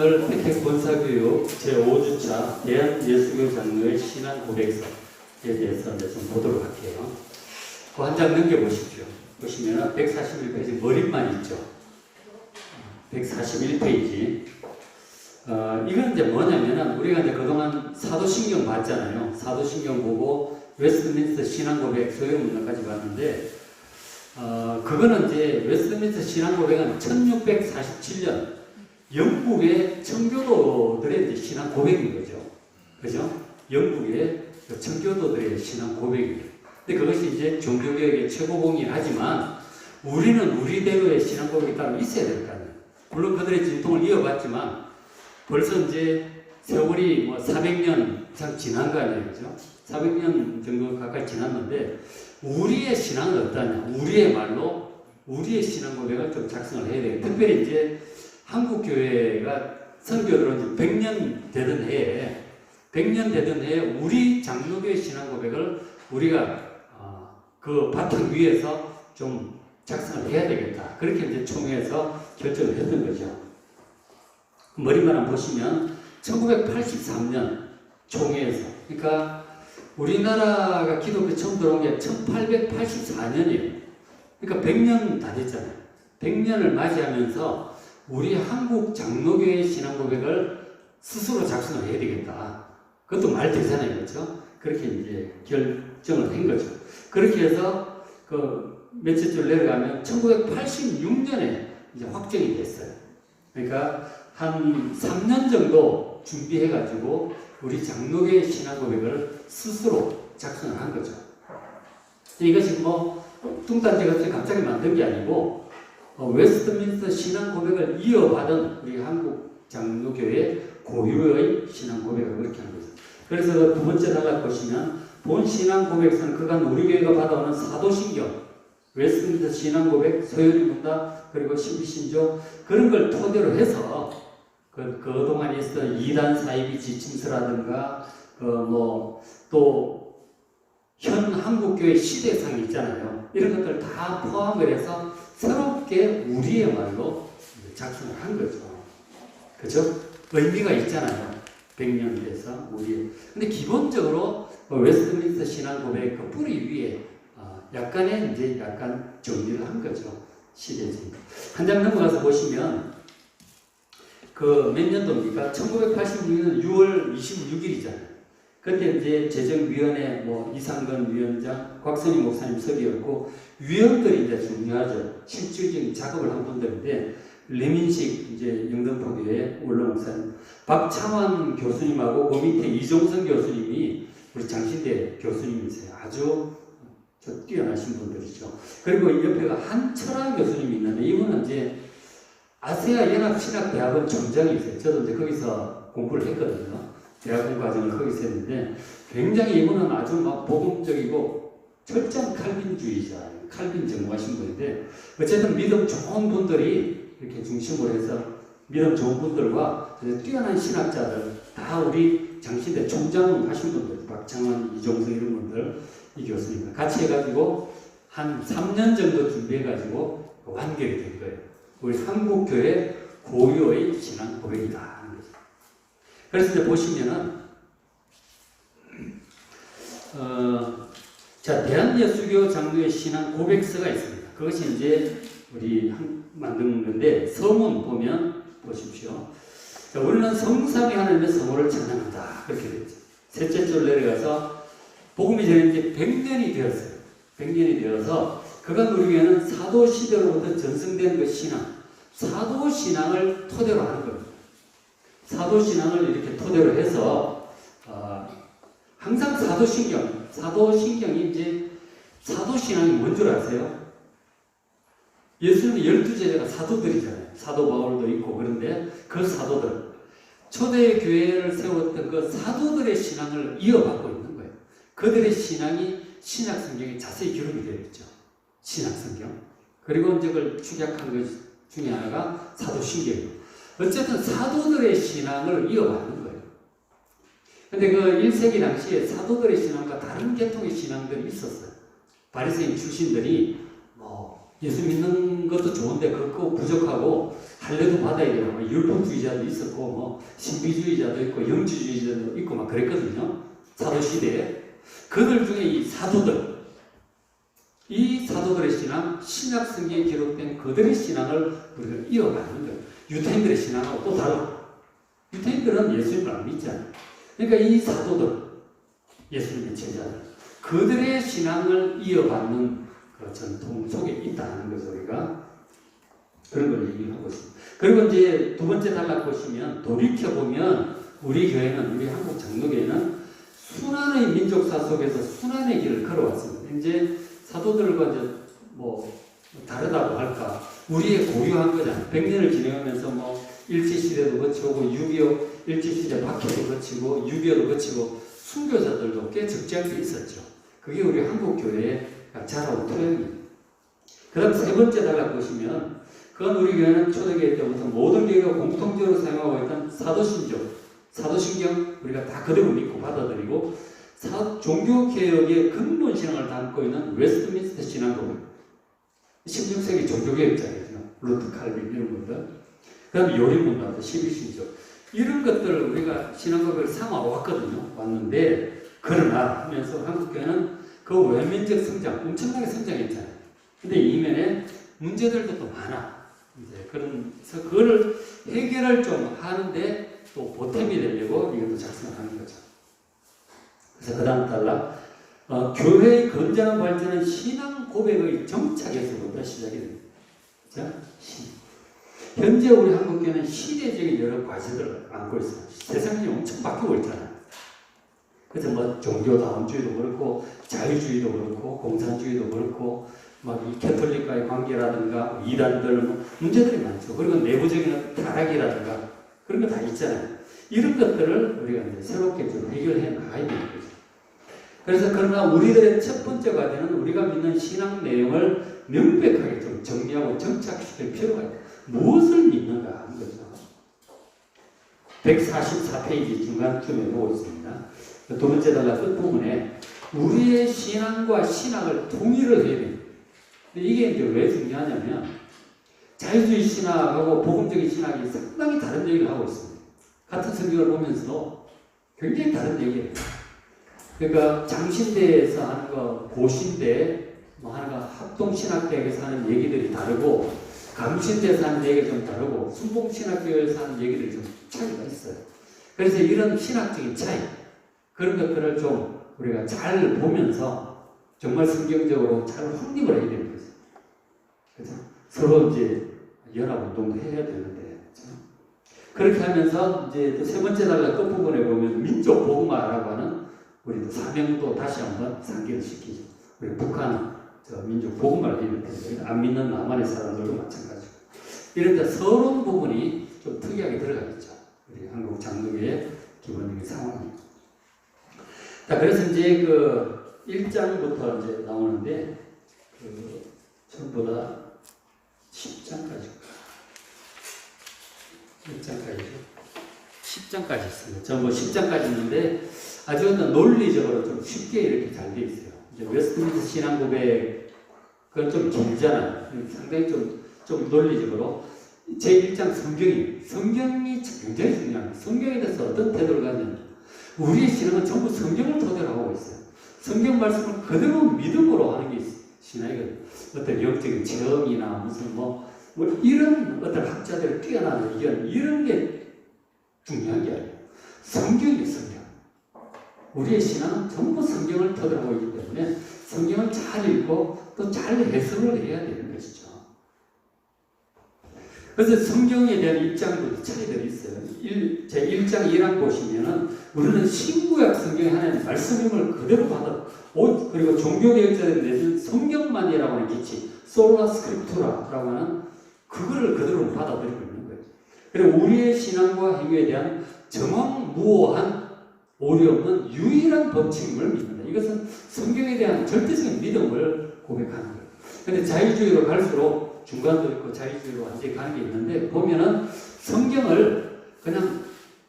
오늘 태택 본사교육 제5주차 대한예수교 장로의 신앙 고백서에 대해서 이제 좀 보도록 할게요. 그 한 장 넘겨보십시오. 보시면 141페이지 머릿만 있죠. 141페이지. 이건 이제 뭐냐면은 우리가 이제 그동안 사도신경 봤잖아요. 사도신경 보고 웨스트민스터 신앙고백 소요문답까지 봤는데, 그거는 이제 웨스트민스터 신앙고백은 1647년 영국의 청교도들의 이제 신앙 고백인 거죠. 그죠? 영국의 청교도들의 신앙 고백이에요. 근데 그것이 이제 종교개혁의 최고봉이긴 하지만 우리는 우리대로의 신앙 고백이 따로 있어야 될 거 아니에요. 물론 그들의 진통을 이어봤지만 벌써 이제 세월이 뭐 400년 이상 지난 거 아니에요. 그죠? 400년 정도 가까이 지났는데 우리의 신앙은 어떠냐? 우리의 말로 우리의 신앙 고백을 좀 작성을 해야 돼요. 특별히 이제 한국 교회가 선교로 100년 되던 해에 우리 장로교의 신앙 고백을 우리가 그 바탕 위에서 좀 작성을 해야 되겠다. 그렇게 이제 총회에서 결정을 했던 거죠. 머리만 한번 보시면 1983년 총회에서, 그러니까 우리나라가 기독교 처음 들어온 게 1884년이에요. 그러니까 100년 다 됐잖아요. 100년을 맞이하면서 우리 한국 장로교의 신앙 고백을 스스로 작성을 해야 되겠다. 그것도 말 되잖아요. 그렇죠? 그렇게 이제 결정을 한 거죠. 그렇게 해서 그 며칠 줄 내려가면 1986년에 이제 확정이 됐어요. 그러니까 한 3년 정도 준비해가지고 우리 장로교의 신앙 고백을 스스로 작성을 한 거죠. 이것이 뭐 뚱딴지같이 갑자기 만든 게 아니고 웨스트민스터 신앙 고백을 이어받은 우리 한국 장로교의 고유의 신앙 고백을 그렇게 하는 거죠. 그래서 두 번째 단락 보시면 본 신앙 고백서는 그간 우리 교회가 받아오는 사도신경, 웨스트민스터 신앙 고백, 서열문답, 그리고 신비신조 그런 걸 토대로 해서 그동안 있었던 이단 사이비 지침서라든가 또 현 한국교회 시대상 있잖아요. 이런 것들 다 포함을 해서 새롭게 우리의 말로 작성을 한 거죠. 그죠? 의미가 있잖아요. 100년 돼서 우리. 근데 기본적으로 웨스트민스터 신앙 고백 그 뿌리 위에 약간의 이제 약간 정리를 한 거죠. 시대적인. 한 장 넘어가서 보시면 그 몇 년도입니까? 1986년 6월 26일이잖아요. 그때 이제 재정위원회 뭐 이상근 위원장, 곽선희 목사님 석이었고 위원들이 이제 중요하죠. 실질적인 작업을 한 분들인데 레민식 이제 영등포교회 원로 목사님, 박창환 교수님하고 그 밑에 이종성 교수님이 우리 장신대 교수님이세요. 아주 뛰어나신 분들이죠. 그리고 옆에가 한철환 교수님이 있는데 이분은 이제 아세아 연합신학대학원 총장이세요. 저도 이제 거기서 공부를 했거든요. 대학원 과정을 거기서 했는데 굉장히 이분은 아주 막 복음적이고 철저한 칼빈주의자, 칼빈 전공하신 분인데 어쨌든 믿음 좋은 분들이 이렇게 중심으로 해서 믿음 좋은 분들과 뛰어난 신학자들 다 우리 장신대 총장 하신 분들, 박창환, 이종성 이런 분들 이 교수님 같이 해가지고 한 3년 정도 준비해가지고 완결이 된 거예요. 우리 한국교회 고유의 신앙 고백이다 하는 거죠. 그래서 이제 보시면은 자 대한예수교 장로의 신앙 고백서가 있습니다. 그것이 이제 우리 만든 건데 서문 보면 보십시오. 자, 우리는 성삼위 하나님의 성호를 찬양한다 그렇게 되죠. 셋째 줄 내려가서 복음이 전한 지 100년이 되었어요. 100년이 되어서 그간 우리 교회는 사도 시대로부터 전승된 그 신앙, 사도 신앙을 토대로 하는 겁니다. 사도 신앙을 이렇게 토대로 해서 항상 사도신경이 이제 사도 신앙이 뭔 줄 아세요? 예수님의 12제자가 사도들이잖아요. 사도 바울도 있고 그런데 그 사도들 초대 교회를 세웠던 그 사도들의 신앙을 이어받고 있는 거예요. 그들의 신앙이 신약 성경에 자세히 기록이 되어 있죠. 신약 성경. 그리고 이제 그걸 축약한 것 중에 하나가 사도신경이에요. 어쨌든 사도들의 신앙을 이어받는 거예요. 근데 그 1세기 당시에 사도들의 신앙과 다른 계통의 신앙들이 있었어요. 바리새인 출신들이 예수 믿는 것도 좋은데 그거 부족하고 할례도 받아야 되고 율법주의자도 있었고 뭐 신비주의자도 있고 영지주의자도 있고 막 그랬거든요. 사도시대에. 그들 중에 이 사도들의 신앙, 신약 성경에 기록된 그들의 신앙을 우리가 이어가는 거예요. 유대인들의 신앙하고 또 달라. 유대인들은 예수님을 안 믿잖아요. 그러니까 이 사도들, 예수님의 제자들, 그들의 신앙을 이어받는 그 전통 속에 있다는 것을 우리가 그런 걸 얘기하고 있습니다. 그리고 이제 두 번째 단락 보시면 돌이켜보면 우리 교회는, 우리 한국 장로교회는 순환의 민족사 속에서 순환의 길을 걸어왔습니다. 이제 사도들과 이제 뭐 다르다고 할까. 우리의 고유한 거잖아요. 100년을 진행하면서 뭐 일제시대도 거치고 6.25 일제시대 박해도 거치고 6.25도 거치고 순교자들도 꽤 적지않게 있었죠. 그게 우리 한국교회의 자라온 토양입니다. 그 다음 세 번째 단락 보시면 그건 우리 교회는 초대교회 때부터 모든 교회가 공통적으로 사용하고 있던 사도신경 우리가 다 그대로 믿고 받아들이고 종교개혁의 근본 신앙을 담고 있는 웨스트민스터 신앙법 16세기 종교개혁자예요. 루트 칼빈 이런 분들. 그 다음에 요리문화도 11신조 이런 것들을 우리가 신앙법을 삼아왔거든요. 왔는데 그러나 하면서 한국교회는 그 외면적 성장 엄청나게 성장했잖아요. 근데 이면에 문제들도 또 많아. 이제 그래서 그거를 해결을 좀 하는데 또 보탬이 되려고 이것도 작성하는 거죠. 그래서 그 다음 단락 교회의 건전한 발전은 신앙 고백의 정착에서부터 시작이 됩니다. 그렇죠? 현재 우리 한국교회는 시대적인 여러 과제들을 안고 있어요. 세상이 엄청 바뀌고 있잖아요. 그래서 뭐 종교다원주의도 그렇고 자유주의도 그렇고 공산주의도 그렇고 막 이 캐톨릭과의 관계라든가 이단들 뭐 문제들이 많죠. 그리고 내부적인 타락이라든가 그런 거 다 있잖아요. 이런 것들을 우리가 이제 새롭게 좀 해결해 나가야 되는 거죠. 그래서 그러나 우리들의 첫 번째 과제는 우리가 믿는 신앙 내용을 명백하게 좀 정리하고 정착시킬 필요가 있다. 무엇을 믿는가 하는 거죠. 144페이지 중간쯤에 보고 있습니다. 두 번째 단락 끝부분에 우리의 신앙과 신학을 통일을 해야 됩니다. 근데 이게 이제 왜 중요하냐면 자유주의 신학하고 복음적인 신학이 상당히 다른 얘기를 하고 있습니다. 같은 성경을 보면서도 굉장히 다른 얘기예요. 그러니까 장신대에서 하는 거, 고신대 뭐 하는 거, 합동신학대학에서 하는 얘기들이 다르고 감신대에서 하는 얘기가 좀 다르고 순복신학교에서 하는 얘기들이 좀 차이가 있어요. 그래서 이런 신학적인 차이 그런 것들을 좀 우리가 잘 보면서 정말 성경적으로 잘 확립을 해야 되는 거죠. 그래서 서로 이제 연합운동도 해야 되는데 그렇죠? 그렇게 하면서 이제 또 세 번째 단락 끝부분에 보면 민족 복음화라고 하는 우리 사명도 다시 한번 상기를 시키죠. 우리 북한 민족 복음화를 해야 되는데 안 믿는 남한의 사람들도 마찬가지고 이런 데 서론 부분이 좀 특이하게 들어가겠죠. 우리 한국 장로교의 기본적인 상황입니다. 자, 그래서 이제 그 1장부터 이제 나오는데 전부 다 10장까지 1장까지죠. 10장까지 있습니다. 전부 10장까지 있는데 아주 논리적으로 좀 쉽게 이렇게 잘 돼 있어요. 이제 웨스트민스터 신앙 고백 그건 좀 길잖아요. 상당히 좀 논리적으로 제1장 성경이 굉장히 중요합니다. 성경에 대해서 어떤 태도를 갖느냐. 우리의 신앙은 전부 성경을 토대로 하고 있어요. 성경 말씀을 그대로 믿음으로 하는 게 신앙이거든요. 어떤 영적인 체험이나 무슨 뭐 이런 어떤 학자들의 뛰어난 의견 이런 게 중요한 게 아니에요. 성경이 성경. 우리의 신앙은 전부 성경을 토대로 하고 있기 때문에 성경을 잘 읽고 또 잘 해석을 해야 되는 것이죠. 그래서 성경에 대한 입장도 차이들이 있어요. 제 1장 1항 보시면은 우리는 신구약 성경에 하나님 말씀임을 그대로 받아 그리고 종교개혁자들이 내준 성경만이라고 하는 기치 솔라 스크립투라라고 하는 그거를 그대로 받아들이고 있는 거예요. 그리고 우리의 신앙과 행위에 대한 정확무오한 오류 없는 유일한 법칙임을 믿는다. 이것은 성경에 대한 절대적인 믿음을 고백하는 거예요. 그런데 자유주의로 갈수록 중간도 있고 자유주의로 완전히 가는 게 있는데 보면은 성경을 그냥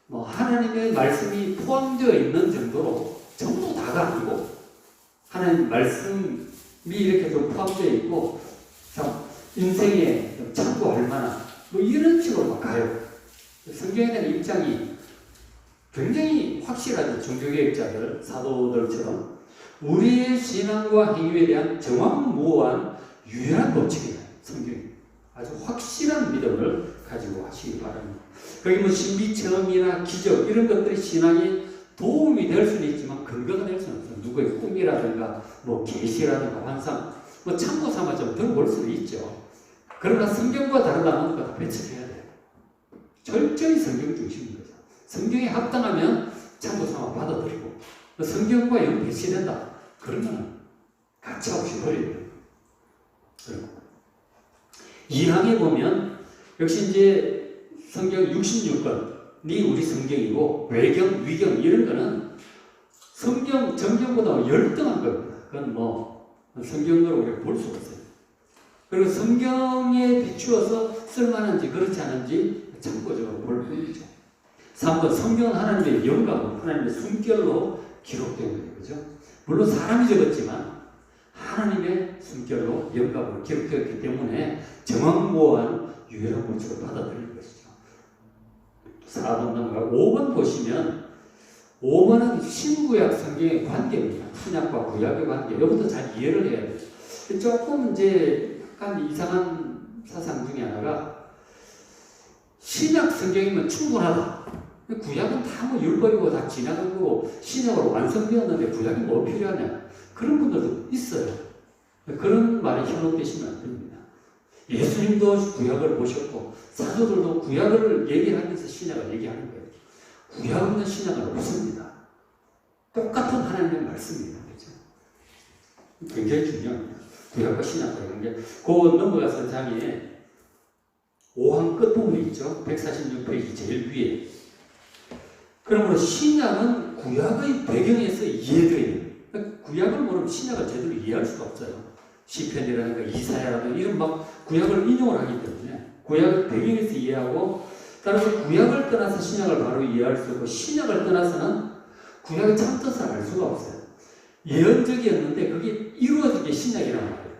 뭐 하나님의 말씀이 포함되어 있는 정도로 전부 다가 아니고 하나님 말씀이 이렇게 좀 포함되어 있고 참 인생에 좀 참고할 만한 뭐 이런 식으로 막 가요. 성경에 대한 입장이 굉장히 확실하죠. 종교개혁자들, 사도들처럼 우리의 신앙과 행위에 대한 정확무오한 유일한 법칙이에요. 성경이 아주 확실한 믿음을 가지고 하시기 바랍니다. 거기 뭐 신비 체험이나 기적 이런 것들이 신앙에 도움이 될 수는 있지만 근거가 될 수는 없어요. 누구의 꿈이라든가 뭐 계시라든가 환상 뭐 참고 삼아 좀 들어볼 수는 있죠. 그러나 성경과 다르다면 그거 다 배척해야 돼요. 철저히 성경 중심인 거죠. 성경에 합당하면 참고 삼아 받아들이고 성경과 영 배치된다. 그러면 가차없이 버려요. 2항에 보면 역시 이제 성경 66권이 우리 성경이고 외경, 위경 이런 거는 성경, 정경보다 열등한 겁니다. 그건 뭐 성경으로 우리가 볼 수 없어요. 그리고 성경에 비추어서 쓸만한지 그렇지 않은지 참고적으로 볼 뿐이죠. 3번 성경은 하나님의 영감, 하나님의 숨결로 기록된 거예요. 그죠? 물론 사람이 적었지만 하나님의 숨결로 영감으로 기록되었기 때문에 정확무오한 유일한 법칙을 받아들이는 것이죠. 4번 넘어가고 5번 보시면 5번은 신구약 성경의 관계입니다. 신약과 구약의 관계. 이것도 잘 이해를 해야 돼요. 조금 이제 약간 이상한 사상 중에 하나가 신약 성경이면 충분하다. 구약은 다 뭐 율법이고 다 지나간 거고 신약으로 완성되었는데 구약이 뭐 필요하냐. 그런 분들도 있어요. 그런 말에 현혹되시면 안 됩니다. 예수님도 구약을 보셨고 사도들도 구약을 얘기하면서 신약을 얘기하는 거예요. 구약 없는 신약은 없습니다. 똑같은 하나님의 말씀입니다. 그렇죠? 굉장히 중요합니다. 구약과 신약과 관계. 그 넘어가서 장에 5항 끝부분이 있죠. 146페이지 제일 위에. 그러므로 신약은 구약의 배경에서 이해돼요. 구약을 모르면 신약을 제대로 이해할 수가 없어요. 시편이라든가 이사야라든가 이런 막 구약을 인용을 하기 때문에 구약을 배경에서 이해하고 따라서 구약을 떠나서 신약을 바로 이해할 수 없고 신약을 떠나서는 구약의 참뜻을 알 수가 없어요. 예언적이었는데 그게 이루어진 게 신약이란 말이에요.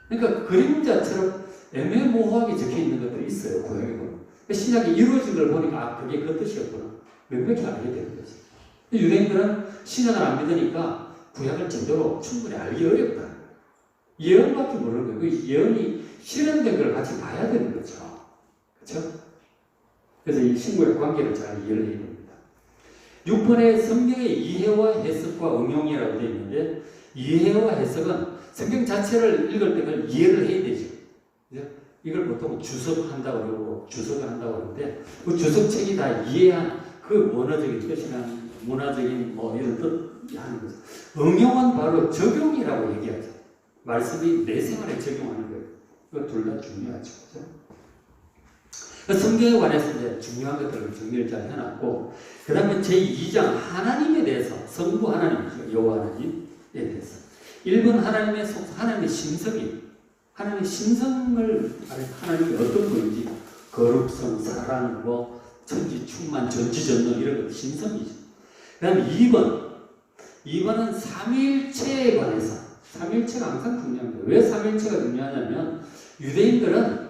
그러니까 그림자처럼 애매모호하게 적혀있는 것들이 있어요. 구약에 보면. 신약이 이루어진 걸 보니까 아 그게 그 뜻이었구나. 명백히 알게 되는 거죠. 유대인들은 신약을 안 믿으니까 구약을 제대로 충분히 알기 어렵다. 예언밖에 모르는 거예요. 그 예언이 실현된 걸 같이 봐야 되는 거죠. 그렇죠? 그래서 이 신구약 관계를 잘 이해를 해야 됩니다. 6번에 성경의 이해와 해석과 응용이라고 되어 있는데 이해와 해석은 성경 자체를 읽을 때 그걸 이해를 해야 되죠. 그렇죠? 이걸 보통 주석한다고 그러고 주석을 한다고 하는데 그 주석책이 다 이해한 그 원어적인 뜻이나 문화적인 뭐 이런 뜻 하는 거죠. 응용은 바로 적용이라고 얘기하죠. 말씀이 내 생활에 적용하는 거예요. 이거 둘 다 중요하죠. 그렇죠? 성경에 관해서 이제 중요한 것들을 정리를 잘 해놨고, 그 다음에 제2장 하나님에 대해서, 성부 하나님이죠. 여호와 하나님에 대해서. 1번 하나님의 하나님의 심성이, 하나님의 심성을, 하나님이 어떤 분인지, 거룩성, 사랑, 뭐, 천지 충만, 전지전능 이런 것 심성이죠. 그 다음에 2번은 삼위일체에 관해서 삼위일체가 항상 중요합니다. 왜 삼위일체가 중요하냐면 유대인들은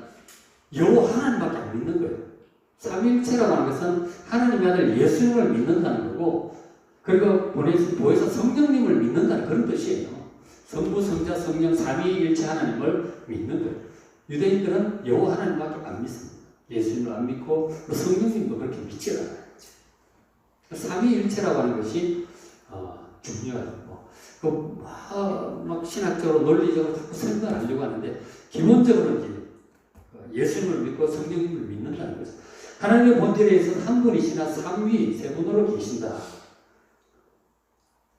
여호와 하나님밖에 안 믿는 거예요. 삼위일체라고 하는 것은 하나님의 아들 예수님을 믿는다는 거고 그리고 보혜사 성령님을 믿는다는 그런 뜻이에요. 성부, 성자, 성령 삼위일체 하나님을 믿는 거예요. 유대인들은 여호와 하나님밖에 안 믿습니다. 예수님을 안 믿고 성령님도 그렇게 믿지 않아요. 삼위일체라고 하는 것이 중요하고 막 신학적으로 논리적으로 자꾸 설명하려고 하는데 기본적으로 이제 예수님을 믿고 성령님을 믿는다는 거죠. 하나님의 본질에 있어서 한 분이시나 삼위 세 분으로 계신다.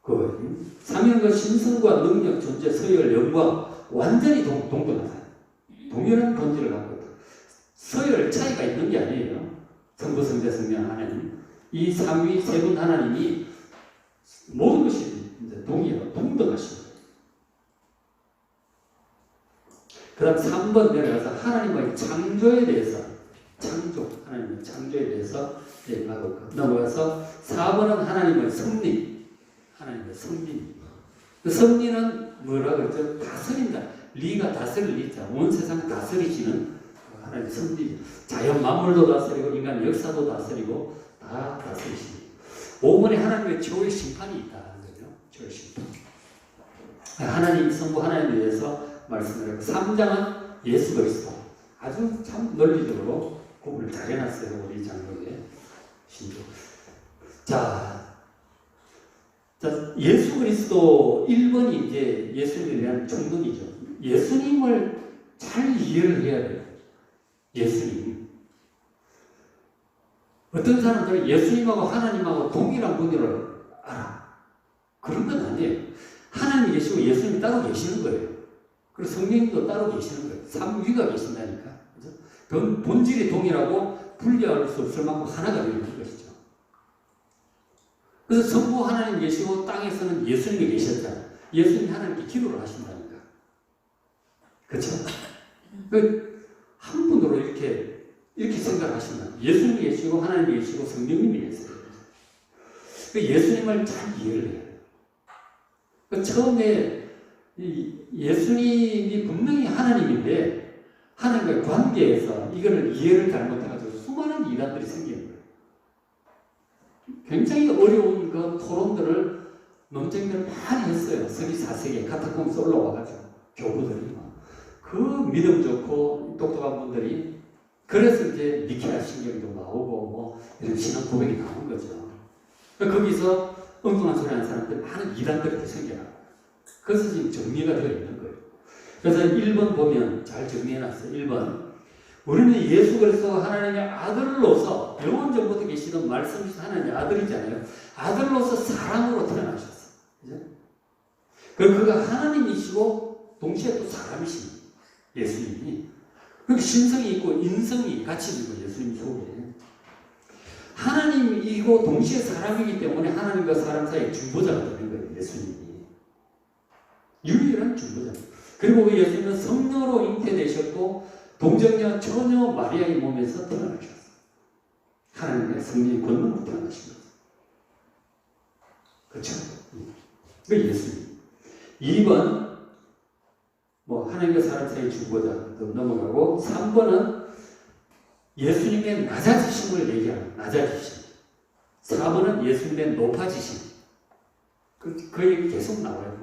그 삼위는 그 신성과 능력, 존재, 서열, 영광 완전히 동등하다. 동일한 본질을 갖고 있다. 서열 차이가 있는 게 아니에요. 성부, 성자, 성령 하나님. 이 삼위 세 분 하나님이 모든 것이 이제 동등하신 거예요. 그 다음 3번 내려가서 하나님의 창조에 대해서 하나님의 창조에 대해서 얘기하고 넘어가서 4번은 하나님의 섭리, 하나님의 섭리. 그 섭리는 뭐라고 그랬죠? 다스린다. 리가 다스릴 리자. 온 세상 다스리시는 하나님 선비, 자연 만물도 다스리고 인간 역사도 다스리고 다 다스리십니다. 5번에 하나님의 최후의 심판이 있다는 거죠. 최후의 심판. 하나님 성부 하나님에 대해서 말씀을 하고 3장은 예수 그리스도. 아주 참 논리적으로 구분을 잘 해놨어요. 우리 장로의 신조. 자, 예수 그리스도 1번이 이제 예수님에 대한 총론이죠. 예수님을 잘 이해를 해야 돼요. 예수님. 어떤 사람들은 예수님하고 하나님하고 동일한 분을 알아. 그런 건 아니에요. 하나님이 계시고 예수님이 따로 계시는 거예요. 그리고 성령님도 따로 계시는 거예요. 삼위가 계신다니까. 그죠? 본질이 동일하고 분리할 수 없을 만큼 하나가 되는 것이죠. 그래서 성부 하나님 계시고 땅에서는 예수님이 계셨잖아요. 예수님이 하나님께 기도를 하신다니까. 그렇죠? 한 분으로 이렇게 생각하시면 예수님이 계시고 하나님이 계시고 성령님이 계세요. 예수님을 잘 이해를 해야 돼요. 처음에 예수님이 분명히 하나님인데 하나님과의 관계에서 이거를 이해를 잘못해가지고 수많은 이단들이 생기는 거예요. 굉장히 어려운 그 토론들을 논쟁들을 많이 했어요. 서기 4세기에 카타콤스 올라와가지고 교부들이 그 믿음 좋고 똑똑한 분들이 그래서 이제 니케아 신경도 나오고 뭐 이런 신앙 고백이 나온 거죠. 거기서 엉뚱한 소리 하는 사람들 많은 이단들이 생겨나고 그래서 지금 정리가 되어 있는 거예요. 그래서 1번 보면 잘 정리해놨어요. 1번 우리는 예수 그리스도 하나님의 아들로서 영원 전부터 계시던 말씀이신 하나님의 아들이잖아요. 아들로서 사람으로 태어나셨어요. 그죠? 그리고 그가 하나님이시고 동시에 또 사람이십니다. 예수님이. 그리고 신성이 있고 인성이 같이 있는 거예요. 예수님 속에. 하나님이고 동시에 사람이기 때문에 하나님과 사람 사이의 중보자가 되는 거예요. 예수님이. 유일한 중보자. 그리고 그 예수님은 성령으로 잉태되셨고 동정녀 처녀 마리아의 몸에서 태어나셨어요. 하나님의 성령의 권능으로 태어나신 거죠. 그렇죠? 그 예수님. 2번 뭐 하나님과 사람 사이의 중보자 넘어가고 3번은 예수님의 낮아지심을 얘기하는 낮아지심. 4번은 예수님의 높아지심. 그 얘기 계속 나와요.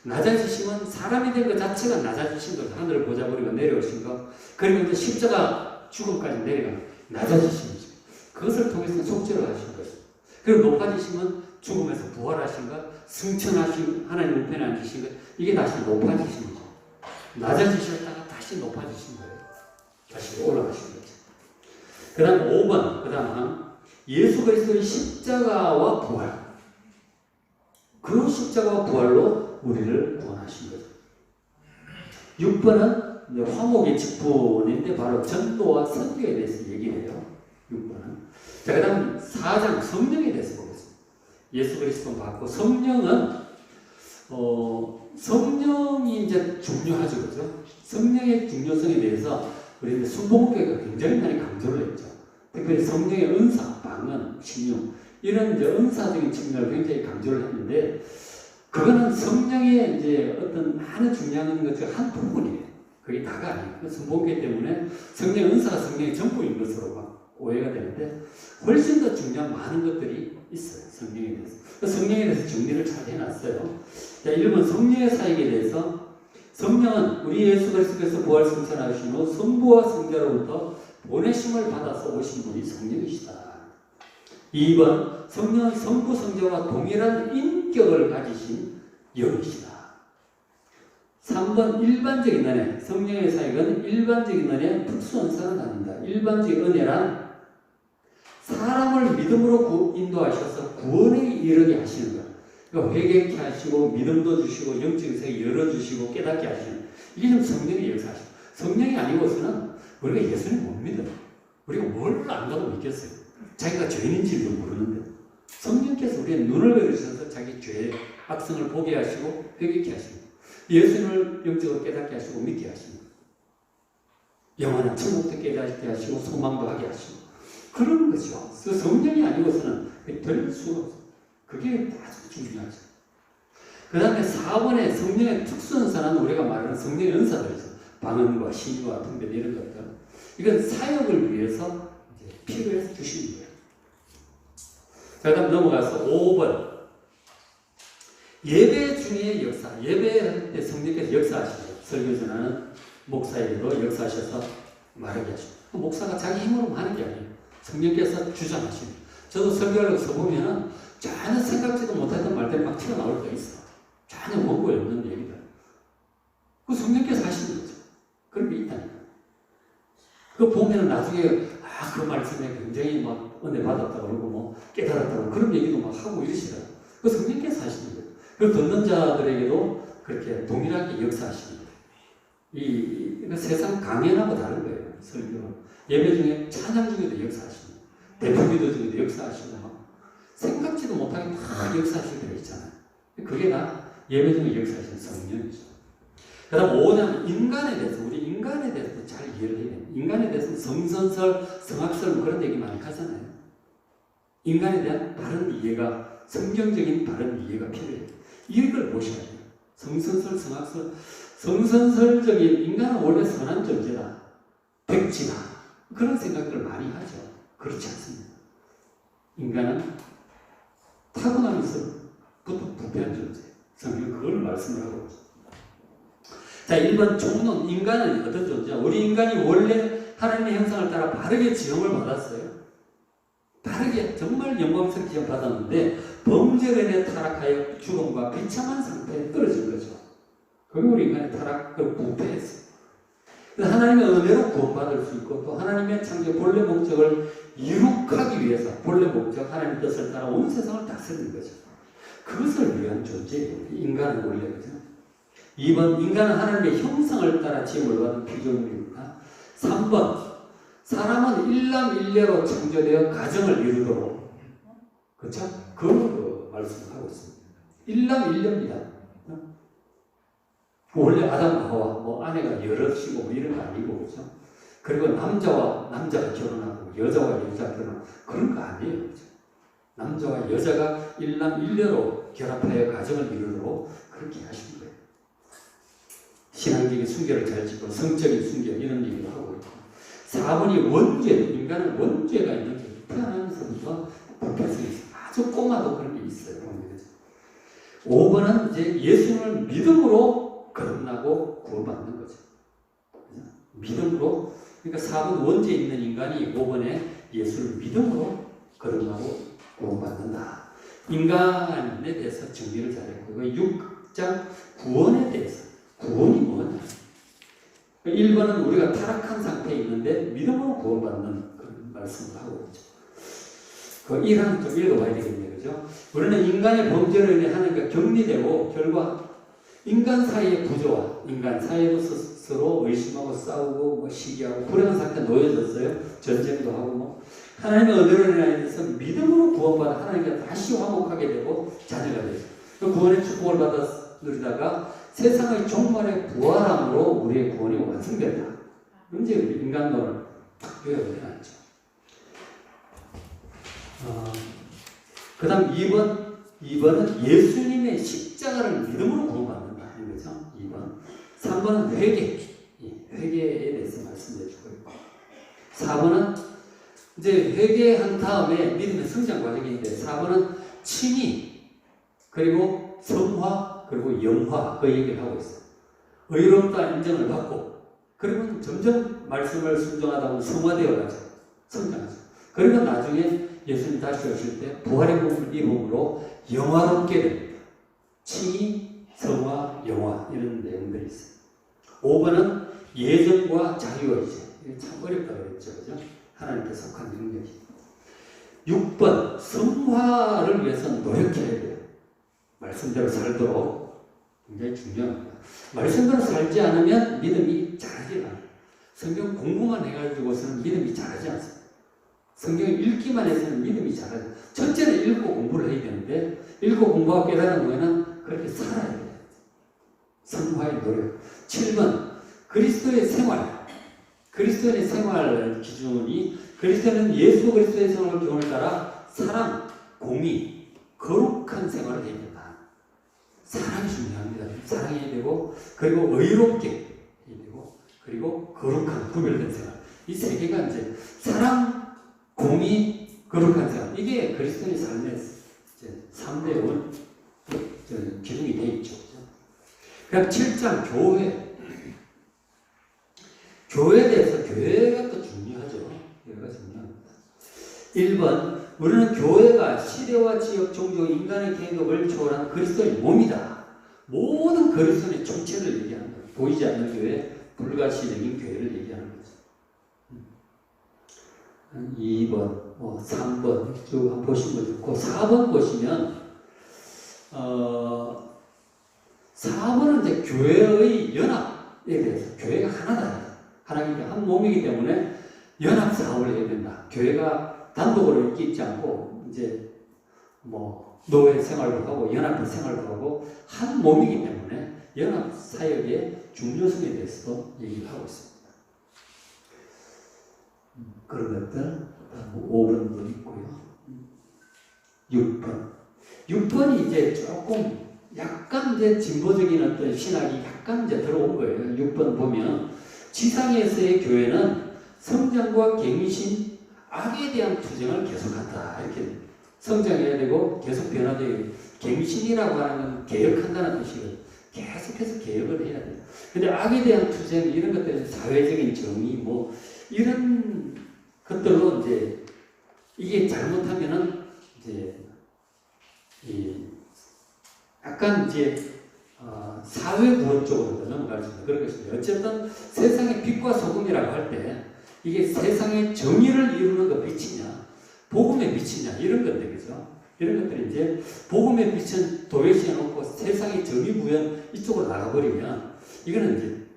낮아지심은 사람이 된 것 자체가 낮아지신 거죠. 하늘을 보자버리고 내려오신 거. 그리고 이제 십자가 죽음까지 내려가 낮아지심이죠. 그것을 통해서 속죄를 하신 거죠. 그리고 높아지심은 죽음에서 부활하신 것, 승천하신 하나님 우편에 앉으신 것. 이게 다시 높아지심이죠. 낮아지셨다가 다시 높아지신 거예요. 다시 올라가신 거죠. 그 다음 5번, 그 다음 예수 그리스도의 십자가와 부활. 그 십자가와 부활로 우리를 구원하신 거죠. 6번은 화목의 직분인데 바로 전도와 선교에 대해서 얘기를 해요. 6번은. 자, 그 다음 4장 성령에 대해서 보겠습니다. 예수 그리스도 받고 성령은 성령이 이제 중요하죠. 그죠? 성령의 중요성에 대해서 우리는 순복음교회가 굉장히 많이 강조를 했죠. 특별히 성령의 은사, 방언, 신용 이런 이제 은사적인 측면을 굉장히 강조를 했는데 그거는 성령의 이제 어떤 많은 중요한 것 중 한 부분이에요. 그게 다가 아니에요. 순복음교회 때문에 성령의 은사가 성령의 전부인 것으로 막 오해가 되는데 훨씬 더 중요한 많은 것들이 있어요. 성령에 대해서. 성령에 대해서 정리를 잘 해놨어요. 자, 1번 성령의 사역에 대해서 성령은 우리 예수 그리스도께서 부활 승천하신 후 성부와 성자로부터 보내심을 받아서 오신 분이 성령이시다. 2번 성령은 성부 성자와 동일한 인격을 가지신 영이시다. 3번 일반적인 은혜. 성령의 사역은 일반적인 은혜, 특수은사는 아닙니다. 일반적인 은혜란 사람을 믿음으로 인도하셔서 구원에 이르게 하시는 거예요. 그러니까 회개케 하시고 믿음도 주시고 영적인 세계 열어주시고 깨닫게 하시는 이게 좀 성령의 역사죠. 성령이 아니고서는 우리가 예수님 못 믿어요. 우리가 뭘 안다고 믿겠어요. 자기가 죄인인지도 모르는데 성령께서 우리의 눈을 열어주셔서 자기 죄의 악성을 보게 하시고 회개케 하시고 예수님을 영적으로 깨닫게 하시고 믿게 하시고 영원한 천국도 깨닫게 하시고 소망도 하게 하시고 그런 거죠. 그 성령이 아니고서는 될 수가 없어요. 그게 아주 중요하죠. 그 다음에 4번에 성령의 특수은사는 우리가 말하는 성령의 은사들이죠. 방언과 신과 분별 이런 것들. 이건 사역을 위해서 이제 필요해서 주시는 거예요. 자, 그다음 넘어가서 5번. 예배 중에 역사. 예배할 때 성령께서 역사하시죠. 설교 전하는 목사에게도 역사하셔서 말하게 하시고. 목사가 자기 힘으로 하는 게 아니에요. 성령께서 주장하시는. 저도 설교하려고 서보면 전혀 생각지도 못했던 말들이 막 튀어나올 때가 있어. 전혀 원고에 없는 얘기들. 그 성령께서 하시는 거죠. 그런 게 있다니까. 그거 보면 나중에 그 말씀에 굉장히 막 은혜 받았다고 그러고 뭐 깨달았다고 그런 얘기도 막 하고 이러시더라고요. 그 성령께서 하시는 거예요. 그 듣는 자들에게도 그렇게 동일하게 역사하시는 거예요. 이 세상 강연하고 다른 거예요. 설교는. 예배 중에 찬양 중에도 역사하시는 거예요. 대표기도 중에도 역사하시고 막 생각지도 못하게 다 역사하실 때가 있잖아요. 그게 다 예배 중에 역사하시는 성령이죠. 그 다음 5장 인간에 대해서 우리 인간에 대해서도 잘 이해를 해야 돼요. 인간에 대해서는 성선설, 성학설 그런 얘기 많이 하잖아요. 인간에 대한 바른 이해가 성경적인 바른 이해가 필요해요. 이걸 보셔야 돼요. 성선설, 성학설 성선설적인 인간은 원래 선한 존재다. 백지다. 그런 생각들을 많이 하죠. 그렇지 않습니다. 인간은 타고나면서부터 부패한 존재. 성경 그걸 말씀을 하고 있습니다. 자, 1번 총론. 인간은 어떤 존재냐? 우리 인간이 원래 하나님의 형상을 따라 바르게 지음을 받았어요. 바르게 정말 영광스럽게 지음 받았는데 범죄에 타락하여 죽음과 비참한 상태에 떨어진 거죠. 그게 우리 인간의 타락을 부패했어요. 하나님의 은혜로 구원받을 수 있고 또 하나님의 창조 본래 목적을 이룩하기 위해서 본래 목적 하나님의 뜻을 따라 온 세상을 다스리는 거죠. 그것을 위한 존재예요. 인간은 원래 그죠. 2번 인간은 하나님의 형상을 따라 지음을 받은 피조물입니다. 3번 사람은 일남일녀로 창조되어 가정을 이루도록 그렇죠? 그 말씀을 하고 있습니다. 일남일녀입니다. 원래 아담과 하와 뭐 아내가 여럿이고 뭐 이런 거 아니고 그렇죠? 그리고 남자와 남자가 결혼하고 여자와 여자가 결혼하고 그런 거 아니에요. 그렇죠? 남자와 여자가 일남일녀로 결합하여 가정을 이루도록 그렇게 하신 거예요. 신앙적인 순결을 잘 지키고 성적인 순결 이런 얘기도 하고 있고 4번이 원죄. 인간은 원죄가 있는 게 태어나면서부터 불쾌성이 있어요. 아주 꼬마도 그런 게 있어요. 5번은 이제 예수를 믿음으로 거듭나고 구원받는 거죠. 믿음으로. 그러니까 4번 원죄 있는 인간이 5번에 예수를 믿음으로 거듭나고 구원받는다. 인간에 대해서 정리를 잘했고 6장 구원에 대해서 구원이 뭐냐? 1번은 우리가 타락한 상태에 있는데 믿음으로 구원받는 그런 말씀을 하고 있죠. 그 1항 좀 읽어봐야 되겠네요. 그죠? 우리는 인간의 범죄로 인해 하나님과 격리되고 결과 인간 사이의 구조와 인간 사이도 스스로 의심하고 싸우고 뭐 시기하고 불행한 상태에 놓여졌어요. 전쟁도 하고 뭐 하나님의 은혜로 인해서 믿음으로 구원받아 하나님과 다시 화목하게 되고 자녀가 되죠. 그 구원의 축복을 받아 누리다가 세상의 종말의 부활함으로 우리의 구원이 완성된다. 이제 인간론을 탁 요약해놨죠. 그 다음 2번은 예수님의 십자가를 믿음으로 구원받는다. 이거죠. 2번. 3번은 회개. 회개에 대해서 말씀해주고 있고. 4번은 이제 회개한 다음에 믿음의 성장 과정인데 4번은 칭의 그리고 성화 그리고 영화 그 얘기를 하고 있어요. 의롭다 인정을 받고 그러면 점점 말씀을 순종하다 보면 성화되어 가죠. 성장하죠. 그리고 나중에 예수님 다시 오실 때 부활의 몸을 입음으로 영화롭게 됩니다. 칭의, 성화, 영화 이런 내용들이 있어요. 5번은 예정과 자유의지. 이게 참 어렵다 그랬죠. 그죠? 하나님께 속한 능력이. 6번 성화를 위해서 노력해야 돼요. 말씀대로 살도록 굉장히 중요합니다. 말씀대로 살지 않으면 믿음이 자라지 않아요. 성경 공부만 해가지고서는 믿음이 자라지 않습니다. 성경 읽기만 해서는 믿음이 자라지 않아요. 첫째는 읽고 공부를 해야 되는데 읽고 공부하고 깨달은 후에는 그렇게 살아야 돼요. 성화의 노력. 7번 그리스도의 생활. 그리스도의 생활 기준이 그리스도는 예수 그리스도의 생활 기준을 따라 사랑, 공의, 거룩한 생활을 해야 된다. 사랑이 중요합니다. 사랑해야 되고 그리고 의롭게 해야 되고 그리고 거룩한 구별된 생활. 이 세 개가 이제 사랑, 공의, 거룩한 삶. 이게 그리스도인의 삶의 이제 3대 기둥이 되어 있죠. 그럼 7장 교회. 교회에 대해서 교회가 또 중요하죠. 교회가 중요합니다. 1번 우리는 교회가 시대와 지역, 종족, 인간의 계급을 초월한 그리스도의 몸이다. 모든 그리스도의 총체를 얘기하는 거예요. 보이지 않는 교회, 불가시적인 교회를 얘기하는 거죠. 2번, 3번 쭉 한번 보시면 좋고 4번 보시면 4번은 이제 교회의 연합에 대해서 교회가 하나다. 하나님과 한 몸이기 때문에 연합 사업을 해야 된다. 교회가 단독으로 있지 않고 이제 뭐 노예 생활도 하고 연합 생활도 하고 한 몸이기 때문에 연합 사역의 중요성에 대해서도 얘기를 하고 있습니다. 그런 것들 5번도 있고요. 6번이 이제 조금 약간 이제 진보적인 어떤 신학이 약간 이제 들어온 거예요. 6번 보면 지상에서의 교회는 성장과 갱신, 악에 대한 투쟁을 계속한다. 이렇게 성장해야 되고 계속 변화되고 갱신이라고 하는 건 개혁한다는 뜻이거든요. 계속해서 개혁을 해야 돼요. 근데 악에 대한 투쟁 이런 것들은 사회적인 정의 뭐 이런 것들로 이제 이게 잘못하면은 이제 약간 이제 사회 구원 쪽으로 넘어갈 수 있는 그런 것입니다. 어쨌든 세상의 빛과 소금이라고 할 때 이게 세상의 정의를 이루는 것 빛이냐, 복음의 빛이냐 이런 건데 그죠? 이런 것들이 이제 복음의 빛은 도외시해 놓고 세상의 정의 구현 이쪽으로 나가버리면 이거는 이제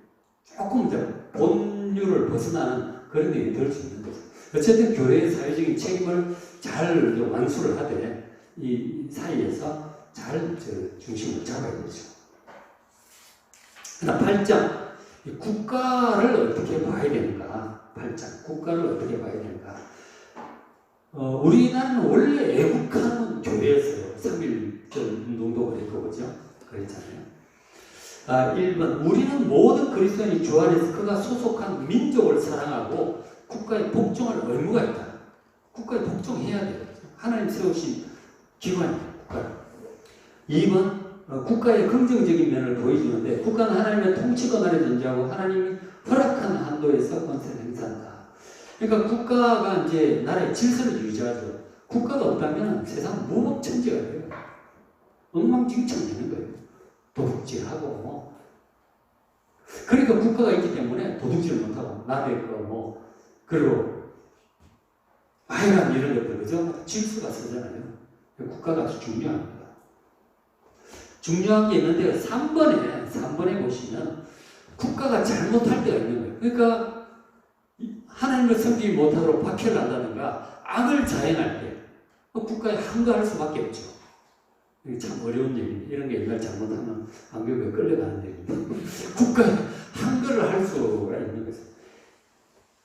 조금 이제 본류를 벗어나는 그런 일이 될 수 있는 거죠. 어쨌든 교회의 사회적인 책임을 잘 완수를 하되 이 사이에서 잘 중심을 잡아야 되죠. 그다음 8장 국가를 어떻게 봐야 되는가? 8장 국가를 어떻게 봐야 되는가? 우리나라는 원래 애국하는 교회였어요. 3.1절 운동도 그랬고 그죠? 그랬잖아요. 1번 우리는 모든 그리스도인이 주 안에서 그가 소속한 민족을 사랑하고 국가에 복종할 의무가 있다. 국가에 복종해야 돼요. 하나님 세우신 기관이에요. 국가. 2번 국가의 긍정적인 면을 보여주는데 국가는 하나님의 통치권 아래 존재하고 하나님이 허락한 한도에서 권세를 행사한다. 그러니까 국가가 이제 나라의 질서를 유지하죠. 국가가 없다면 세상 무법천지가 돼요. 엉망진창 되는 거예요. 도둑질하고 뭐. 그러니까 국가가 있기 때문에 도둑질 못하고 남의 거 뭐 그리고 하여간 이런 것들 그죠? 질서가 서잖아요. 국가가 아주 중요합니다. 중요한 게 있는데 3번에 보시면 국가가 잘못할 때가 있는 거예요. 그러니까 하나님을 섬기지 못하도록 박해를 한다든가 악을 자행할 때 국가에 항거할 수밖에 없죠. 이게 참 어려운 일입니다. 이런 게 옛날 잘못하면 안교부에 끌려가는 일입니다. 국가에 항거를 할 수가 있는 거죠.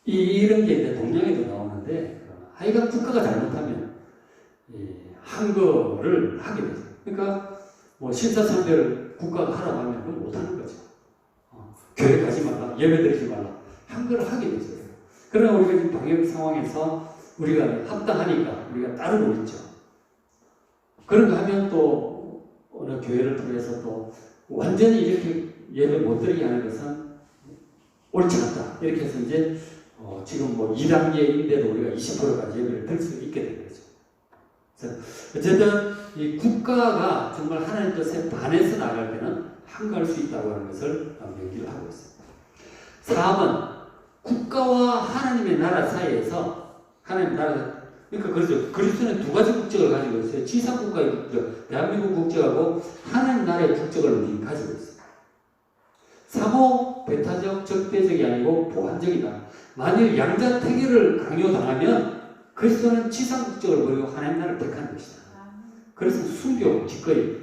이런 게 이제 동양에도 나오는데 하여간 국가가 잘못하면 항거를 하게 되죠. 그러니까 뭐 신사참배를 국가가 하라고 하면 그건 못하는 거죠. 교회 가지 말라, 예배 드리지 말라, 항거를 하게 되죠. 그러나 우리가 지금 방역 상황에서 우리가 합당하니까 우리가 따르고 있죠. 그런 거 하면 또 어느 교회를 통해서 또 완전히 이렇게 예배 못 드리게 하는 것은 옳지 않다. 이렇게 해서 이제 지금 뭐 2단계인데도 우리가 20%까지 예배를 들 수 있게 된 거죠. 그래서 어쨌든 이 국가가 정말 하나님 뜻에 반해서 나갈 때는 항거할 수 있다고 하는 것을 얘기를 하고 있습니다. 4번 국가와 하나님의 나라 사이에서 하나님 나라 그러니까 그렇죠. 그리스도는 두 가지 국적을 가지고 있어요. 지상국가의 국적, 대한민국 국적하고 하나님 나라의 국적을 우리 가지고 있어요. 사고 배타적, 적대적이 아니고 보완적이다. 만일 양자택일을 강요당하면 그리스도는 지상 국적을 버리고 하나님 나라를 택하는 것이다. 그래서 순교 기꺼이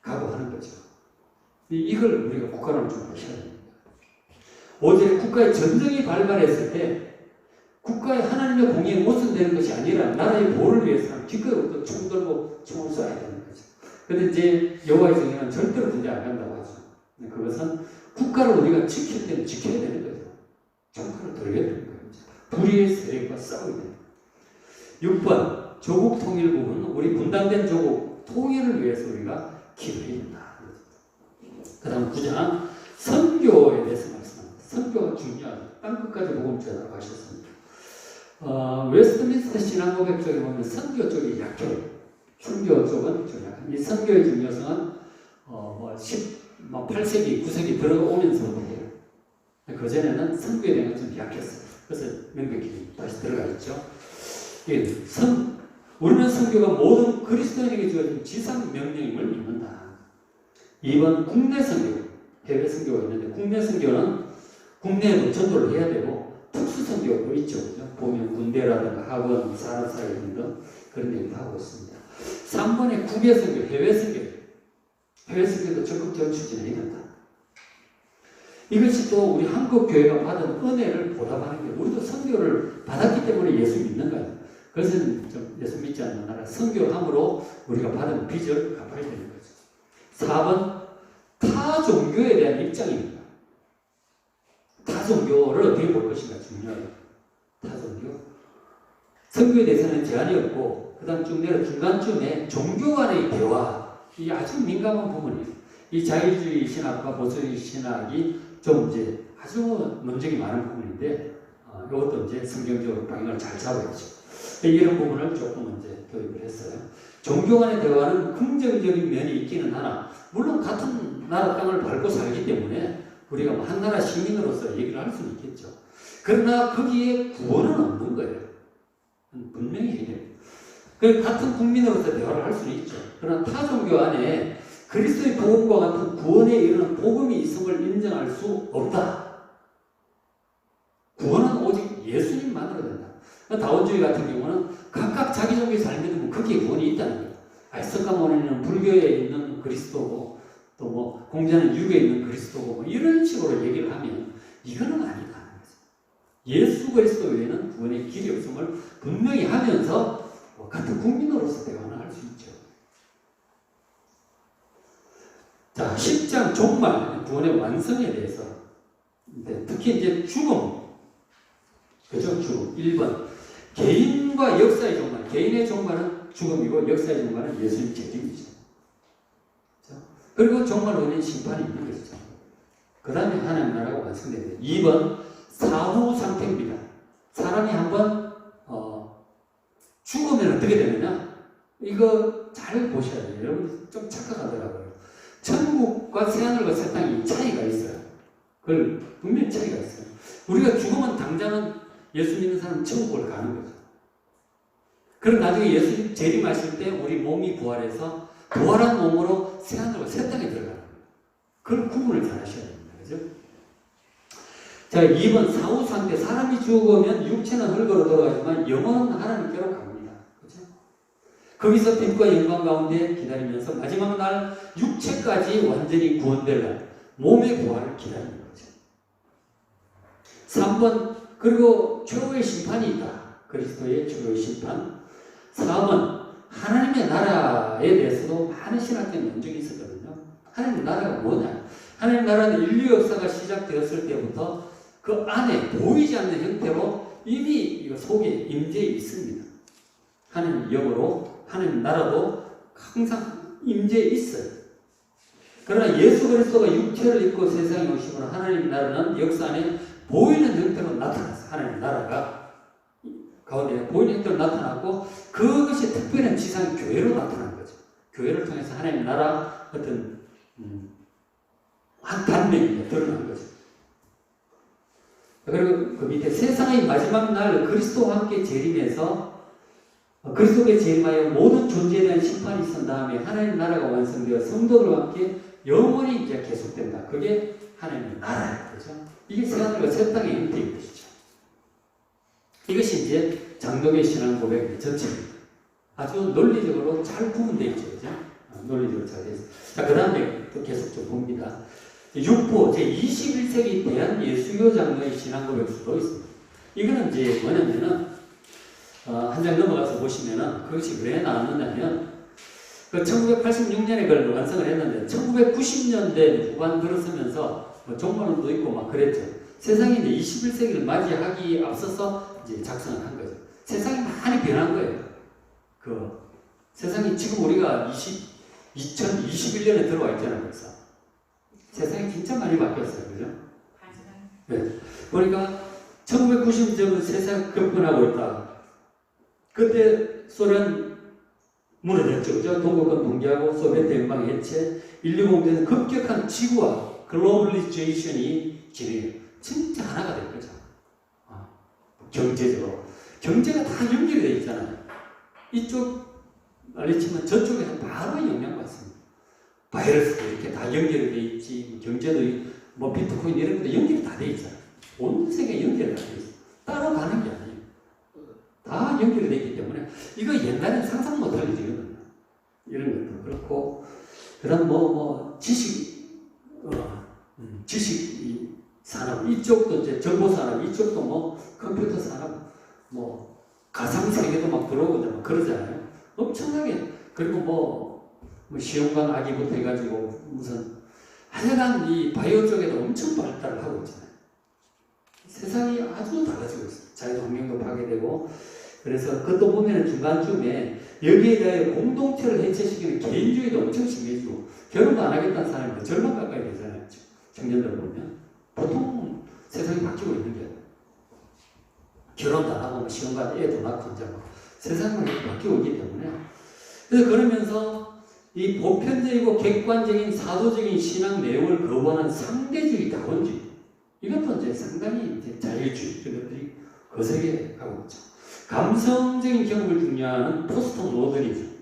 각오하는 거죠. 이걸 우리가 국가를 좀 보셔야 됩니다. 5절에 국가의 전쟁이 발발했을 때 국가의 하나님의 공의에 모순되는 것이 아니라 나라의 보호를 위해서 기꺼이 총 들고 총을 쏴야 되는 거죠. 그런데 이제 여호와의 정의는 절대로 군대 안 간다고 하죠. 그것은 국가를 우리가 지킬 때는 지켜야 되는 거죠. 종말을 돌려야 되는 거예요. 불의의 세력과 싸우게 됩니다. 6번 조국 통일 부분, 우리 분단된 조국 통일을 위해서 우리가 기도해야 된다. 그 다음 9장 선교에 대해서 말씀합니다. 선교가 중요하다. 땅끝까지 복음 전하라고 하셨습니다. 웨스트민스터 신앙고백 쪽에 보면 선교 쪽이 약해요. 선교 쪽은 좀 약한. 이 선교의 중요성은 8세기, 9세기 들어오면서부터 해요. 그전에는 선교에 대한 좀 약했어요. 그래서 명백히 다시 들어가 있죠. 우리는 선교가 모든 그리스도인에게 주어진 지상 명령임을 믿는다. 2번 국내 선교, 해외 선교가 있는데 국내 선교는 국내에도 전도를 해야 되고 특수 선교도 있죠. 그죠? 보면 군대라든가 학원, 산업사회 등등 그런 얘기도 하고 있습니다. 3번에 국외 선교, 해외 선교. 해외 선교도 적극적으로 추진해야 된다. 이것이 또 우리 한국 교회가 받은 은혜를 보답하는 게 우리도 선교를 받았기 때문에 예수 믿는 거예요. 그것은 좀 예수 믿지 않는 나라 선교를 함으로 우리가 받은 빚을 갚아야 되는 거죠. 4번 타 종교에 대한 입장입니다. 타 종교를 어떻게 볼 것인가 중요해요. 타 종교. 선교에 대해서는 제한이 없고 그 다음 쭉 내려 중간쯤에 종교 간의 대화 이 아주 민감한 부분이에요. 이 자유주의 신학과 보수주의 신학이 좀 이제 아주 논쟁이 많은 부분인데 이것도 이제 성경적으로 방향을 잘 잡아야죠. 이런 부분을 조금 이제 교육을 했어요. 종교 간의 대화는 긍정적인 면이 있기는 하나, 물론 같은 나라 땅을 밟고 살기 때문에 우리가 한 나라 시민으로서 얘기를 할 수는 있겠죠. 그러나 거기에 구원은 없는 거예요. 분명히 해요. 같은 국민으로서 대화를 할 수는 있죠. 그러나 타 종교 안에 그리스도의 복음과 같은 구원에 이르는 복음이 있음을 인정할 수 없다. 구원은 오직 예수님만으로 된다. 다원주의 같은 경우는 각각 자기 종교에 잘 믿으면 거기에 구원이 있다는 거예요. 석가모니는 불교에 있는 그리스도고 또 뭐 공자는 유교에 있는 그리스도고 뭐 이런 식으로 얘기를 하면 이거는 아니다. 예수 그리스도 외에는 구원의 길이 없음을 분명히 하면서 같은 국민으로서 대화를 할 수 있죠. 자, 10장 종말, 구원의 완성에 대해서 특히 이제 죽음, 그죠? 죽음. 1번 개인과 역사의 종말, 개인의 종말은 죽음이고 역사의 종말은 예수님 재림이죠. 그리고 종말 후에는 심판이 있는 것이죠. 그 다음에 하나님 나라가 완성됩니다. 2번 사후 상태입니다. 사람이 한번 죽으면 어떻게 되느냐? 이거 잘 보셔야 돼요. 여러분 좀 착각하더라고요. 천국과 새하늘과 새 땅이 차이가 있어요. 그걸 분명히 차이가 있어요. 우리가 죽으면 당장은 예수 믿는 사람은 천국을 가는 거죠. 그럼 나중에 예수님 재림하실 때 우리 몸이 부활해서 부활한 몸으로 새하늘과 새 땅에 들어가는 거예요. 그걸 구분을 잘 하셔야 됩니다. 그죠? 자, 2번 사후 상태. 사람이 죽으면 육체는 흙으로 돌아가지만 영혼은 하나님께로 갑니다. 그죠? 거기서 빛과 영광 가운데 기다리면서 마지막 날 육체까지 완전히 구원될 날 몸의 부활을 기다리는 거죠. 3번 그리고 최후의 심판이 있다. 그리스도의 최후의 심판. 4번 하나님의 나라에 대해서도 많은 신학적인 논쟁이 있었거든요. 하나님의 나라가 뭐냐? 하나님의 나라는 인류 역사가 시작되었을 때부터 그 안에 보이지 않는 형태로 이미 이거 속에 임재해 있습니다. 하나님 영으로 하나님 나라도 항상 임재해 있어요. 그러나 예수 그리스도가 육체를 입고 세상에 오심으로 하나님 나라는 역사 안에 보이는 형태로 나타났어요. 하나님 나라가 가운데 보이는 형태로 나타났고 그것이 특별한 지상 교회로 나타난 거죠. 교회를 통해서 하나님 나라 어떤 한 단면이 드러난 거죠. 그리고 그 밑에 세상의 마지막 날 그리스도와 함께 재림해서 그리스도께 재림하여 모든 존재에 대한 심판이 있은 다음에 하나님 나라가 완성되어 성도들과 함께 영원히 이제 계속된다. 그게 하나님의 나라예요. 그죠? 이게 새하늘과 새 땅의 형태인 것이죠. 이것이 이제 장독의 신앙 고백의 전체입니다. 아주 논리적으로 잘 구분되어 있죠. 그죠? 논리적으로 잘 되어 있어요. 자, 그 다음에 또 계속 좀 봅니다. 육포, 제21세기 대한 예수교 장로의 신앙 고백서도 있습니다. 이거는 이제 뭐냐면은, 한 장 넘어가서 보시면은 그것이 왜 나왔느냐면, 그 1986년에 그걸 완성을 했는데, 1990년대 후반 들어서면서 뭐 종말론도 있고 막 그랬죠. 세상이 이제 21세기를 맞이하기 앞서서 이제 작성을 한 거죠. 세상이 많이 변한 거예요. 세상이 지금 우리가 2021년에 들어와 있잖아요. 벌써. 세상이 진짜 많이 바뀌었어요. 그죠? 네. 그러니까 1990년은 세상이 급변하고 있다. 그때 소련 무너졌죠. 그죠? 동독권 붕괴하고 소비에트 연방 해체, 인류 공존에서 급격한 지구화, 글로벌리제이션이 진행해요. 진짜 하나가 될 거죠. 경제적으로. 경제가 다 연결이 되어 있잖아요. 이쪽 알리치면 저쪽에서 바로 영향받습니다. 바이러스도 이렇게 다 연결이 되어 있지, 경제도 뭐 비트코인 이런 것도 연결이 다 되어 있잖아요. 온 세계에 연결이 다 되어 있어요. 따로 가는 게 아니에요. 다 연결이 되어 있기 때문에 이거 옛날에는 상상 못할 일이거든요. 이런 것도 그렇고, 그 다음 지식 산업, 이쪽도 이제 정보 산업, 이쪽도 컴퓨터 산업, 가상 세계도 막 들어오고 막 그러잖아요. 엄청나게. 그리고 시험관 아기부터 해가지고 무슨 하여간 이 바이오 쪽에도 엄청 발달을 하고 있잖아요. 세상이 아주 달라지고 있어요. 자연 환경도 파괴되고. 그래서 그것도 보면 중간쯤에 여기에 대해 공동체를 해체시키는 개인주의도 엄청 심해지고, 결혼도 안 하겠다는 사람이 절반 가까이 되잖아요. 청년들 보면. 보통 세상이 바뀌고 있는 게 결혼도 안 하고 시험관 애도 낳고 이제 세상이 바뀌고 있기 때문에. 그래서 그러면서 이 보편적이고 객관적인 사도적인 신앙 내용을 거부하는 상대주의 다원주의, 이것도 이제 상당히 이제 자율주의 그것들이 거세게 가고 있죠. 감성적인 경험을 중요하는 포스트 모더니즘,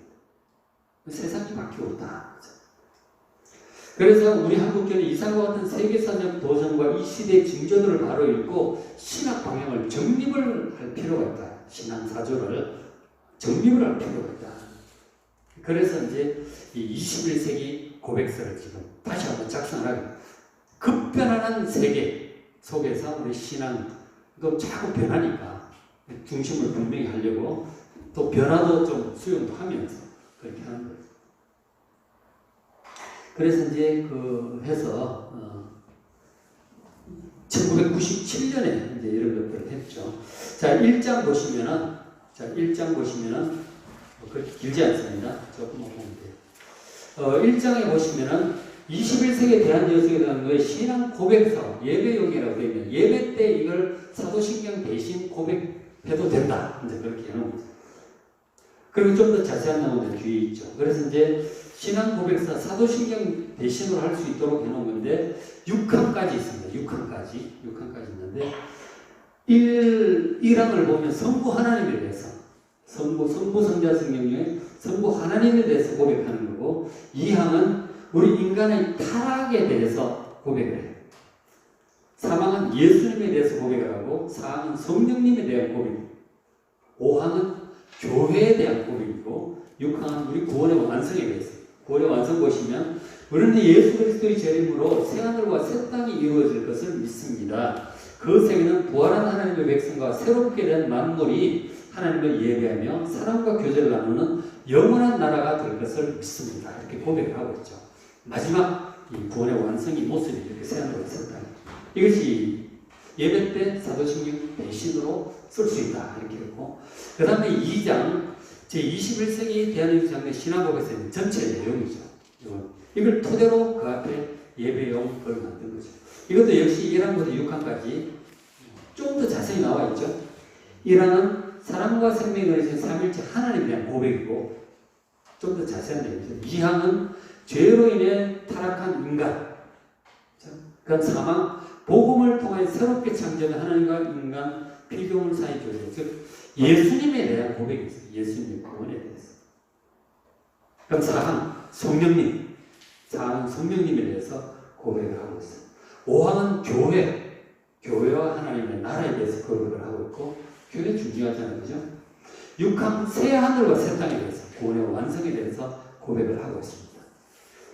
세상이 바뀌고 있다. 그래서 우리 한국교회는 이상과 같은 세계사적 도전과 이 시대의 징조들을 바로 읽고 신학 방향을 정립을 할 필요가 있다. 신앙 사조를 정립을 할 필요가 있다. 그래서 이제 이 21세기 고백서를 지금 다시 한번 작성하고, 급변하는 세계 속에서 우리 신앙도 자꾸 변하니까 중심을 분명히 하려고, 또 변화도 좀 수용도 하면서 그렇게 하는 거예요. 그래서 이제 해서 1997년에 이제 이런 것들을 했죠. 자, 1장 보시면은 그렇게 길지 않습니다. 조금만 보면 돼요. 1장에 보시면은 21세기에 대한 여성에 대한 거에 신앙 고백서, 예배용이라고 되어 있는, 예배 때 이걸 사도신경 대신 고백해도 된다. 이제 그렇게 해놓은 거죠. 그리고 좀 더 자세한 내용은 뒤에 있죠. 그래서 이제 신앙 고백서 사도신경 대신으로 할 수 있도록 해놓은 건데 6항까지 있습니다. 6항까지 있는데 1항을 보면 성부 하나님에 대해서, 성부 성자 성령 중에 성부 하나님에 대해서 고백하는 거고, 2항은 우리 인간의 타락에 대해서 고백을 해요. 3항은 예수님에 대해서 고백을 하고, 4항은 성령님에 대한 고백이고, 5항은 교회에 대한 고백이고, 6항은 우리 구원의 완성에 대해서. 구원의 완성 보시면 우리는 예수 그리스도의 재림으로 새하늘과 새 땅이 이루어질 것을 믿습니다. 그 세계는 부활한 하나님의 백성과 새롭게 된 만물이 하나님을 예배하며 사랑과 교제를 나누는 영원한 나라가 될 것을 믿습니다. 이렇게 고백을 하고 있죠. 마지막 이 구원의 완성이 모습이 이렇게 새하늘과 새 땅. 이것이 예배 때 사도신경 대신으로 쓸 수 있다. 이렇게 했고, 그 다음에 2장 제21세기 대한민국 장르 신앙고백서 있는 전체 내용이죠. 이걸 토대로 그 앞에 예배용 그걸 만든 거죠. 이것도 역시 1항부터 6항까지 좀 더 자세히 나와 있죠. 1항은 사랑과 생명을 이루신 삼일체 하나님에 대한 고백이고, 좀 더 자세한 내용이죠. 2항은 죄로 인해 타락한 인간, 그 3항 복음을 통해 새롭게 창조된 하나님과 인간 필경을 사이 교제, 즉 예수님에 대한 고백이 있어요. 예수님의 구원에 대해서. 그럼 4항 성령님, 성령님에 대해서 고백을 하고 있어요. 5항은 교회와 하나님의 나라에 대해서 고백을 하고 있고, 교회 중요하잖아요. 그죠? 6항 새 하늘과 새 땅에 대해서, 구원의 완성에 대해서 고백을 하고 있습니다.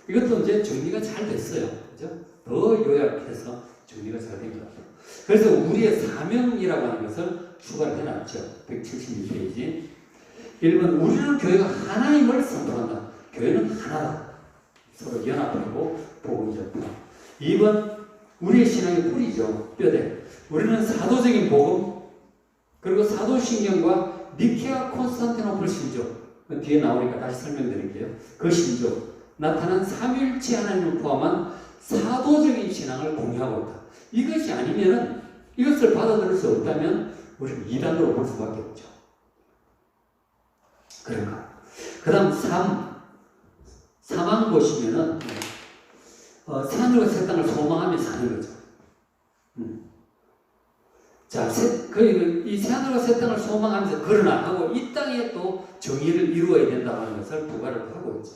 이것도 이제 정리가 잘 됐어요. 그죠? 더 요약해서 정리가 잘 된 것 같아요. 그래서 우리의 사명이라고 하는 것을 추가를 해놨죠. 176페이지. 1번, 우리는 교회가 하나님을 선포한다. 교회는 하나다. 서로 연합하고 복음을 전파. 2번, 우리의 신앙의 뿌리죠. 뼈대. 우리는 사도적인 복음, 그리고 사도신경과 니케아 콘스탄티노플 신조, 뒤에 나오니까 다시 설명드릴게요. 그 신조, 나타난 삼위일체 하나님을 포함한 사도적인 신앙을 공유하고 있다. 이것이 아니면은, 이것을 받아들일 수 없다면 우리는 이단으로 볼 수밖에 없죠. 그런가. 그 다음 3항 보시면은 새하늘과 새 땅을 소망하며 사는 거죠. 자, 이 새하늘과 새 땅을 소망하면서 그러나 하고 이 땅에 또 정의를 이루어야 된다는 것을 부과를 하고 있죠.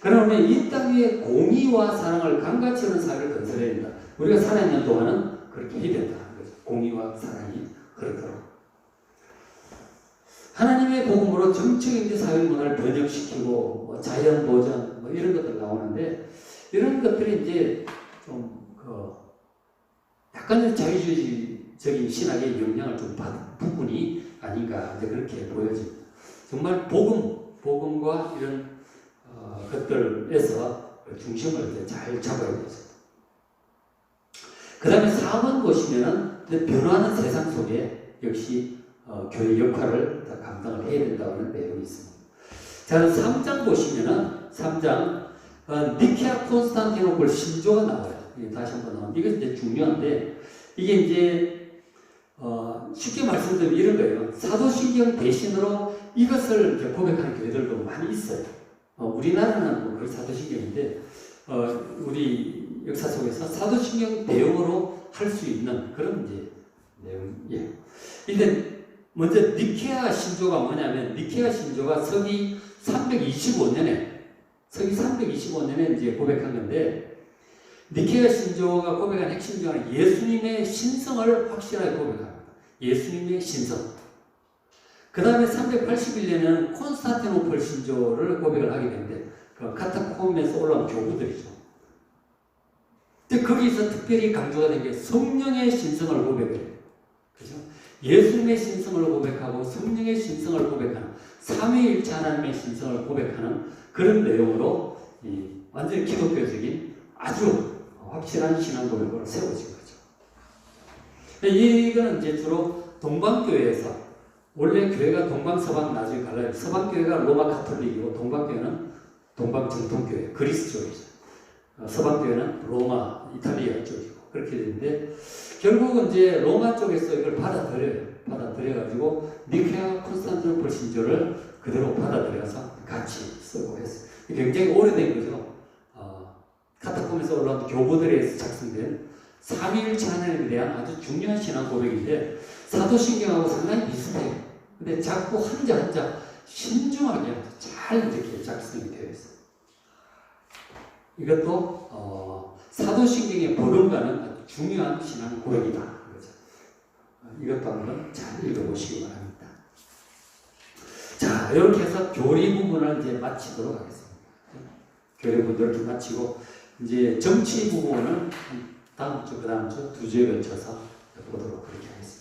그러면 이 땅 위에 공의와 사랑을 강같이 하는 사회를 건설해야 된다. 우리가 살아있는 동안은 그렇게 해야 된다는 거죠. 공의와 사랑이 그렇도록. 하나님의 복음으로 정치경제 사회 문화를 번역시키고 자연 보전 이런 것들 나오는데 이런 것들이 이제 좀 약간의 자유주의적인 신학의 영향을 좀 받은 부분이 아닌가 이제 그렇게 보여집니다. 정말 복음과 이런 것들에서 중심을 이제 잘 잡아야 되죠. 그 다음에 4번 보시면은 변화하는 세상 속에 역시 교회 역할을 감당을 해야 된다는 내용이 있습니다. 자, 3장 보시면은 3장 니케아 콘스탄티노플 신조가 나와요. 다시 한번 나옵니다. 이게 이제 중요한데 이게 이제 쉽게 말씀드리면 이런 거예요. 사도신경 대신으로 이것을 이제 고백하는 교회들도 많이 있어요. 우리나라는 뭐 거의 사도신경인데 우리 역사 속에서 사도신경 대용으로 할 수 있는 그런 이제 내용이에요. 근데 먼저 니케아 신조가 뭐냐면 니케아 신조가 서기 325년에 이제 고백한 건데 니케아 신조가 고백한 핵심 중 하나 예수님의 신성을 확실하게 고백합니다. 예수님의 신성. 그 다음에 381년에는 콘스탄티노플 신조를 고백을 하게 되는데 그 카타콤에서 올라온 교부들이죠. 근데 거기서 특별히 강조가 된 게 성령의 신성을 고백해요. 그죠? 예수님의 신성을 고백하고 성령의 신성을 고백하는 삼위일체 하나님의 신성을 고백하는 그런 내용으로 완전히 기독교적인 아주 확실한 신앙 고백으로 세워진 거죠. 이거는 이제 주로 동방교회에서 원래 교회가 동방서방 나중에 갈라요. 서방교회가 로마 가톨릭이고 동방교회는 동방정통교회 그리스 쪽이죠. 서방교회는 로마 이탈리아 쪽이고 그렇게 되는데 결국은 이제 로마 쪽에서 이걸 받아들여가지고 니케아 콘스탄티노플 신조를 그대로 받아들여서 같이 쓰고 했어요. 굉장히 오래된 거죠. 카타콤에서 올라온 교부들에서 작성된 삼위일체 하나님에 대한 아주 중요한 신앙 고백인데 사도신경하고 상당히 비슷해요. 근데 자꾸 한자 신중하게 잘 이렇게 작성이 되어 있어요. 이것도 사도신경의 버금가는 아주 중요한 신앙 고백이다. 그렇죠? 이것도 한번 잘 읽어보시기 바랍니다. 자, 이렇게 해서 교리 부분을 이제 마치도록 하겠습니다. 교리 부분을 마치고 이제 정치 부분은 다음 주, 그 다음 주 두 주에 걸쳐서 보도록 그렇게 하겠습니다.